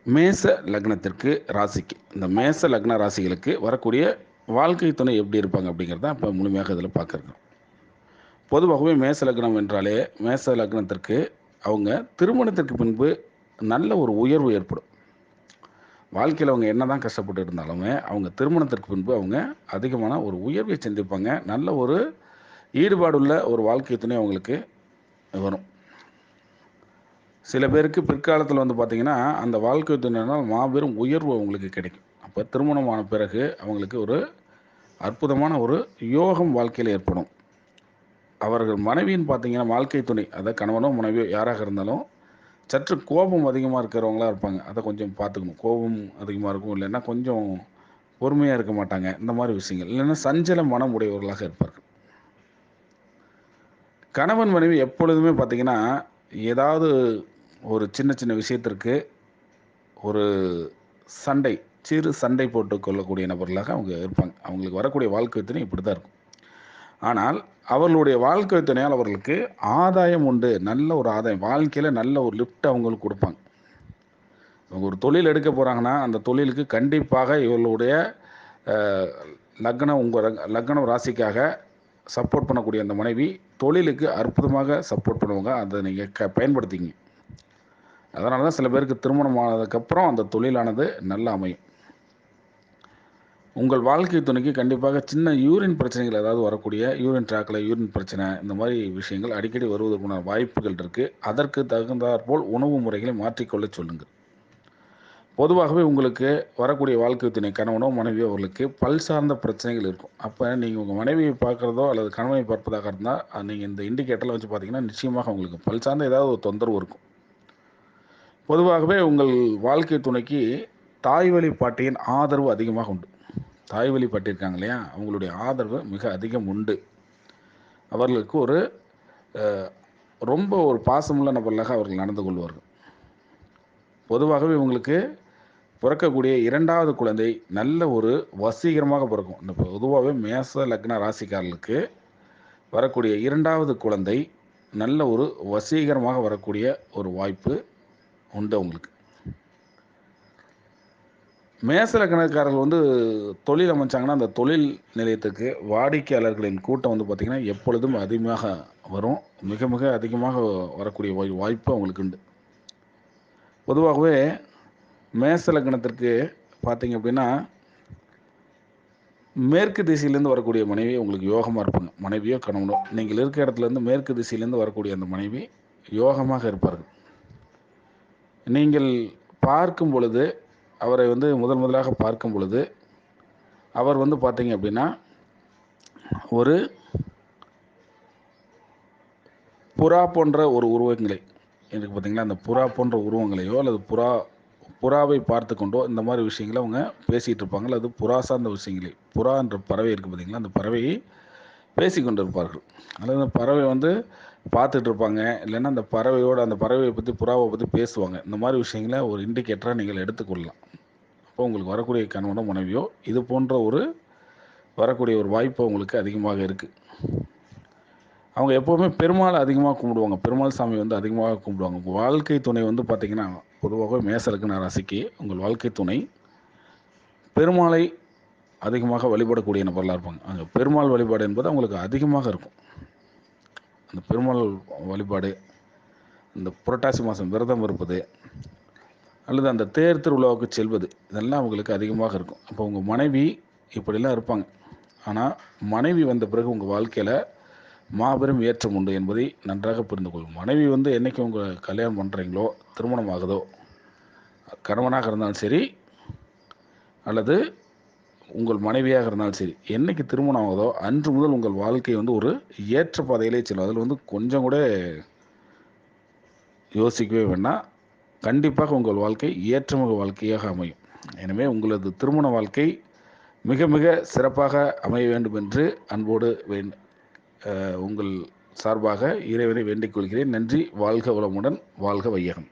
மேச லக்னத்திற்கு ராசிக்கு இந்த மேச லக்ன ராசிகளுக்கு வரக்கூடிய வாழ்க்கை துணை எப்படி இருப்பாங்க அப்படிங்கிறத இப்போ முழுமையாக இதில் பார்க்குறோம். பொதுவாகவே மேச லக்னம் என்றாலே மேச லக்னத்திற்கு அவங்க திருமணத்திற்கு பின்பு நல்ல ஒரு உயர்வு ஏற்படும். வாழ்க்கையில் அவங்க என்ன தான் கஷ்டப்பட்டு இருந்தாலுமே அவங்க திருமணத்திற்கு பின்பு அவங்க அதிகமான ஒரு உயர்வை சந்திப்பாங்க. நல்ல ஒரு ஈடுபாடுள்ள ஒரு வாழ்க்கை துணை அவங்களுக்கு வரும். சில பேருக்கு பிற்காலத்தில் வந்து பார்த்திங்கன்னா அந்த வாழ்க்கை துணையினால் மாபெரும் உயர்வு அவங்களுக்கு கிடைக்கும். அப்போ திருமணமான பிறகு அவங்களுக்கு ஒரு அற்புதமான ஒரு யோகம் வாழ்க்கையில் ஏற்படும். அவர்கள் மனைவின்னு பார்த்தீங்கன்னா வாழ்க்கை துணை, அதாவது கணவனோ மனைவியோ யாராக இருந்தாலும் சற்று கோபம் அதிகமாக இருக்கிறவங்களா இருப்பாங்க. அதை கொஞ்சம் பார்த்துக்கணும். கோபம் அதிகமாக இருக்கும், இல்லைன்னா கொஞ்சம் பொறுமையாக இருக்க மாட்டாங்க. இந்த மாதிரி விஷயங்கள் இல்லைன்னா சஞ்சல மனம் உடையவர்களாக இருப்பார்கள். கணவன் மனைவி எப்பொழுதுமே பார்த்திங்கன்னா ஏதாவது ஒரு சின்ன சின்ன விஷயத்திற்கு ஒரு சண்டை, சிறு சண்டை போட்டு கொள்ளக்கூடிய நபர்களாக அவங்க இருப்பாங்க. அவங்களுக்கு வரக்கூடிய வாழ்க்கை துணை இப்படி தான் இருக்கும். ஆனால் அவர்களுடைய வாழ்க்கை துணையால் அவர்களுக்கு ஆதாயம் உண்டு. நல்ல ஒரு ஆதாயம், வாழ்க்கையில் நல்ல ஒரு லிஃப்ட் அவங்களுக்கு கொடுப்பாங்க. அவங்க ஒரு தொழில் எடுக்க போகிறாங்கன்னா அந்த தொழிலுக்கு கண்டிப்பாக இவர்களுடைய லக்னம், உங்கள் லக்னம் ராசிக்காக சப்போர்ட் பண்ணக்கூடிய அந்த மனைவி தொழிலுக்கு அற்புதமாக சப்போர்ட் பண்ணுவாங்க. அதை நீங்கள் பயன்படுத்திங்க. அதனால தான் சில பேருக்கு திருமணம் ஆனதுக்கப்புறம் அந்த தொழிலானது நல்லா அமையும். உங்கள் வாழ்க்கை துணைக்கு கண்டிப்பாக சின்ன யூரின் பிரச்சனைகள் ஏதாவது வரக்கூடிய, யூரின் ட்ராக்கில் யூரின் பிரச்சனை, இந்த மாதிரி விஷயங்கள் அடிக்கடி வருவதற்கான வாய்ப்புகள் இருக்குது. அதற்கு தகுந்தாற்போல் உணவு முறைகளை மாற்றிக்கொள்ள சொல்லுங்கள். பொதுவாகவே உங்களுக்கு வரக்கூடிய வாழ்க்கை துணை கணவனோ மனைவியோ அவர்களுக்கு பல் சார்ந்த பிரச்சனைகள் இருக்கும். அப்போ நீங்கள் உங்கள் மனைவியை பார்க்குறதோ அல்லது கணவனை பார்ப்பதாக இருந்தால் நீங்கள் இந்த இண்டிகேட்டரில் வச்சு பார்த்தீங்கன்னா நிச்சயமாக உங்களுக்கு பல் சார்ந்த ஏதாவது ஒரு தொந்தரவு இருக்கும். பொதுவாகவே உங்கள் வாழ்க்கை துணைக்கு தாய் வழி பாட்டியின் ஆதரவு அதிகமாக உண்டு. தாய் வழி பாட்டி இருக்காங்க இல்லையா, அவங்களுடைய ஆதரவு மிக அதிகம் உண்டு. அவர்களுக்கு ஒரு ரொம்ப ஒரு பாசமுள்ள நபர்களாக அவர்கள் நடந்து கொள்வார்கள். பொதுவாகவே உங்களுக்கு பிறக்கக்கூடிய இரண்டாவது குழந்தை நல்ல ஒரு வசீகரமாக பிறக்கும். இந்த பொதுவாகவே மேச லக்ன ராசிக்காரர்களுக்கு வரக்கூடிய இரண்டாவது குழந்தை நல்ல ஒரு வசீகரமாக வரக்கூடிய ஒரு வாய்ப்பு உண்டு அவங்களுக்கு. மேச லக்னக்காரர்கள் வந்து தொழில் அமைச்சாங்கன்னா அந்த தொழில் நிலையத்துக்கு வாடிக்கையாளர்களின் கூட்டம் வந்து பார்த்திங்கன்னா எப்பொழுதும் அதிகமாக வரும். மிக மிக அதிகமாக வரக்கூடிய வாய்ப்பு அவங்களுக்கு உண்டு. பொதுவாகவே மேச லக்னத்திற்கு பார்த்திங்க அப்படின்னா மேற்கு திசையிலேருந்து வரக்கூடிய மனைவி உங்களுக்கு யோகமாக இருப்பாங்க. மனைவியோ கணவனோ நீங்கள் இருக்கிற இடத்துலேருந்து மேற்கு திசையிலேருந்து வரக்கூடிய அந்த மனைவி யோகமாக இருப்பார்கள். நீங்கள் பார்க்கும் பொழுது அவரை வந்து முதலாக பார்க்கும் பொழுது அவர் வந்து பார்த்தீங்க அப்படின்னா ஒரு புறா போன்ற ஒரு உருவங்களை எனக்கு பார்த்தீங்களா, அந்த புறா போன்ற உருவங்களையோ அல்லது புறாவை பார்த்து கொண்டோ இந்த மாதிரி விஷயங்களை அவங்க பேசிகிட்டு இருப்பாங்க. அல்லது புறா சார்ந்த விஷயங்களை, புறா என்ற பறவை இருக்குது பார்த்தீங்களா, அந்த பறவையை பேசி கொண்டு இருப்பார்கள். அல்லது அந்த பறவை வந்து பார்த்துட்டு இருப்பாங்க, இல்லைன்னா அந்த பறவையை பற்றி புறாவை பற்றி பேசுவாங்க. இந்த மாதிரி விஷயங்களை ஒரு இண்டிகேட்டராக நீங்கள் எடுத்துக்கொள்ளலாம். அப்போ உங்களுக்கு வரக்கூடிய கணவனோ மனைவியோ இது போன்ற ஒரு வரக்கூடிய ஒரு வாய்ப்பு உங்களுக்கு அதிகமாக இருக்குது. அவங்க எப்போவுமே பெருமாள் அதிகமாக கும்பிடுவாங்க. பெருமாள் சாமி வந்து அதிகமாக கும்பிடுவாங்க. உங்கள் வாழ்க்கை துணை வந்து பார்த்திங்கன்னா பொதுவாகவே மேச லக்ன ராசிக்கு உங்கள் வாழ்க்கை துணை பெருமாளை அதிகமாக வழிபடக்கூடிய நபர்களாக இருப்பாங்க. அங்கே பெருமாள் வழிபாடு என்பது அவங்களுக்கு அதிகமாக இருக்கும். அந்த பெருமாள் வழிபாடு, இந்த புரட்டாசி மாதம் விரதம் இருப்பது அல்லது அந்த தேர் திருவிழாவுக்கு செல்வது, இதெல்லாம் அவங்களுக்கு அதிகமாக இருக்கும். அப்போ உங்கள் மனைவி இப்படிலாம் இருப்பாங்க. ஆனால் மனைவி வந்த பிறகு உங்கள் வாழ்க்கையில் மாபெரும் ஏற்றம் உண்டு என்பதை நன்றாக புரிந்து கொள்ளும். மனைவி வந்து என்றைக்கு உங்கள் கல்யாணம் பண்ணுறீங்களோ, திருமணம் ஆகுதோ, கணவனாக இருந்தாலும் சரி அல்லது உங்கள் மனைவியாக இருந்தாலும் சரி, என்றைக்கு திருமணம் ஆகுதோ அன்று முதல் உங்கள் வாழ்க்கை வந்து ஒரு ஏற்ற பாதையிலே செல்லும். அதில் வந்து கொஞ்சம் கூட யோசிக்கவே வேண்டாம். கண்டிப்பாக உங்கள் வாழ்க்கை ஏற்றமிகு வாழ்க்கையாக அமையும். எனவே உங்களது திருமண வாழ்க்கை மிக மிக சிறப்பாக அமைய வேண்டும் என்று அன்போடு உங்கள் சார்பாக இறைவனை வேண்டிக் கொள்கிறேன். நன்றி. வாழ்க வளமுடன், வாழ்க வையகம்.